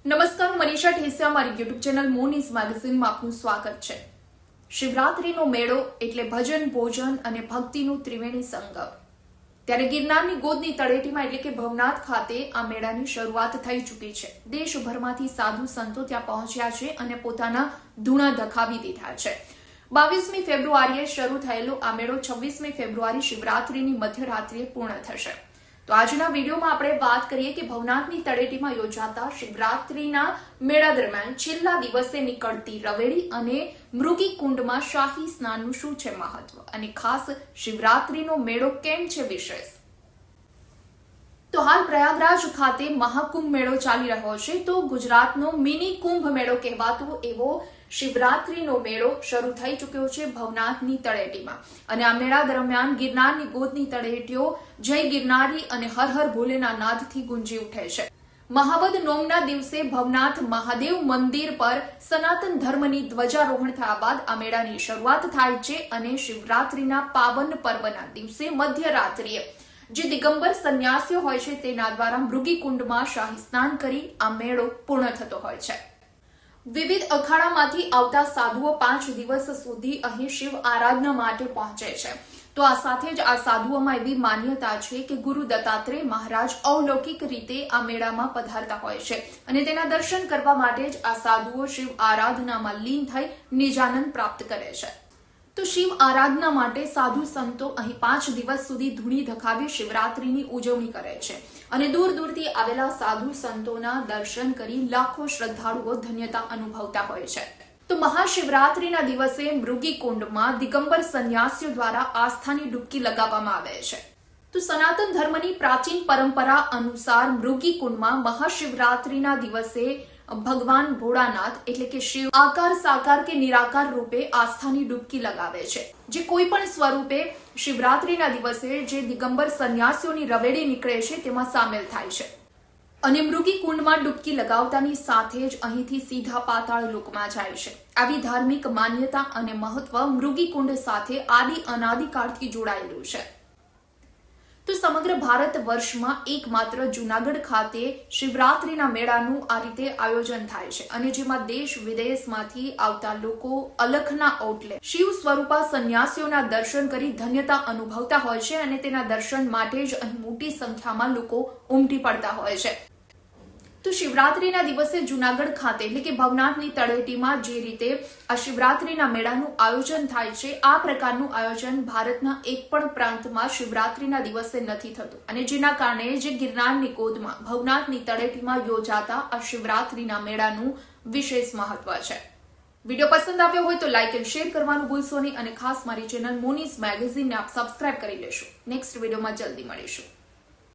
નમસ્કાર, હું મનીષા ઠેસિયા, મારી યુટ્યુબ ચેનલ મોનીઝ મેગેઝિનમાં આપનું સ્વાગત છે। શિવરાત્રીનો મેળો એટલે ભજન, ભોજન અને ભક્તિનું ત્રિવેણી સંગમ। ત્યારે ગિરનારની ગોદની તળેટીમાં એટલે કે ભવનાથ ખાતે આ મેળાની શરૂઆત થઈ ચૂકી છે। દેશભરમાંથી સાધુ સંતો ત્યાં પહોંચ્યા છે અને પોતાના ધૂણા ધખાવી દીધા છે। 22મી ફેબ્રુઆરીએ શરૂ થયેલો આ મેળો 26મી ફેબ્રુઆરી શિવરાત્રીની મધ્યરાત્રિએ પૂર્ણ થશે। તો આજના વિડીયોમાં આપણે વાત કરીએ કે ભવનાથની તળેટીમાં યોજાતા શિવરાત્રીના મેળા દરમિયાન છેલ્લા દિવસે નીકળતી રવેડી અને મૃગી કુંડમાં શાહી સ્નાનનું શું છે મહત્વ અને ખાસ શિવરાત્રીનો મેળો કેમ છે વિશેષ। તો હાલ પ્રયાગરાજ ખાતે મહાકુંભ મેળો ચાલી રહ્યો છે। તો ગુજરાતનો મિની કુંભ મેળો કહેવાતો એવો શિવરાત્રીનો મેળો શરૂ થઈ ચૂક્યો છે ભવનાથની તળેટીમાં અને આ મેળા દરમિયાન ગિરનારની ગોદની તળેટીઓ જય ગિરનારી અને હર હર ભોલેના નાદથી ગુંજી ઉઠે છે। મહાવદ નોમના દિવસે ભવનાથ મહાદેવ મંદિર પર સનાતન ધર્મની ધ્વજારોહણ થયા બાદ આ મેળાની શરૂઆત થાય છે અને શિવરાત્રીના પાવન પર્વના દિવસે મધ્યરાત્રિએ જે દિગંબર સંન્યાસીઓ હોય છે તેના દ્વારા મૃગી કુંડમાં શાહી સ્નાન કરી આ મેળો પૂર્ણ થતો હોય છે। વિવિધ અખાડામાંથી આવતા સાધુઓ 5 દિવસ સુધી અહીં શિવ આરાધના માટે પહોંચે છે। તો આ સાથે જ આ સાધુઓમાં એવી માન્યતા છે કે ગુરુ દત્તાત્રેય મહારાજ અલૌકિક રીતે આ મેળામાં પધારતા હોય છે અને તેના દર્શન કરવા માટે જ આ સાધુઓ શિવ આરાધનામાં લીન થઈ નિજાનંદ પ્રાપ્ત કરે છે। તો શિવ આરાધના માટે સાધુ સંતો અહીં 5 દિવસ સુધી ધૂણી ધખાવી શિવરાત્રીની ઉજવણી કરે છે અને દૂર દૂરથી આવેલા સાધુ સંતોના દર્શન કરી લાખો શ્રદ્ધાળુઓ ધન્યતા અનુભવતા હોય છે। તો મહાશિવરાત્રીના દિવસે મૃગી કુંડમાં દિગંબર સંન્યાસીઓ દ્વારા આસ્થાની ડૂબકી લગાવવામાં આવે છે। તો સનાતન ધર્મની પ્રાચીન પરંપરા અનુસાર મૃગી કુંડમાં મહાશિવરાત્રીના દિવસે ભગવાન ભોળાનાથ એટલે કે શિવ આકાર સાકાર કે નિરાકાર રૂપે આસ્થાની ડૂબકી લગાવે છે, જે કોઈ પણ સ્વરૂપે શિવરાત્રીના દિવસે જે દિગંબર સંન્યાસીઓની રવેડી નીકળે છે તેમાં સામેલ થાય છે અને મૃગી કુંડમાં ડૂબકી લગાવતાની સાથે જ અહીંથી સીધા પાતાળ લોકમાં જાય છે। આવી ધાર્મિક માન્યતા અને મહત્વ મૃગી કુંડ સાથે આદિ અનાદિકાળથી જોડાયેલું છે। તો સમગ્ર ભારત વર્ષમાં એકમાત્ર જૂનાગઢ ખાતે શિવરાત્રીના મેળાનું આ રીતે આયોજન થાય છે અને જેમાં દેશ વિદેશમાંથી આવતા લોકો અલખના ઓટલે શિવ સ્વરૂપા સંન્યાસીઓના દર્શન કરી ધન્યતા અનુભવતા હોય છે અને તેના દર્શન માટે જ અહીં મોટી સંખ્યામાં લોકો ઉમટી પડતા હોય છે। તો શિવરાત્રીના દિવસે જૂનાગઢ ખાતે એટલે કે ભવનાથની તળેટીમાં જે રીતે આ શિવરાત્રીના મેળાનું આયોજન થાય છે, આ પ્રકારનું આયોજન ભારતના એક પણ પ્રાંતમાં શિવરાત્રીના દિવસે નથી થતું અને જેના કારણે જે ગિરનારની ગોદમાં ભવનાથની તળેટીમાં યોજાતા આ શિવરાત્રીના મેળાનું વિશેષ મહત્વ છે। વિડીયો પસંદ આવ્યો હોય તો લાઇક એન્ડ શેર કરવાનું ભૂલશો નહીં અને ખાસ મારી ચેનલ મોનીઝ મેગેઝિનને આપ સબસ્ક્રાઇબ કરી લેશો। નેક્સ્ટ વિડીયોમાં જલ્દી મળીશું।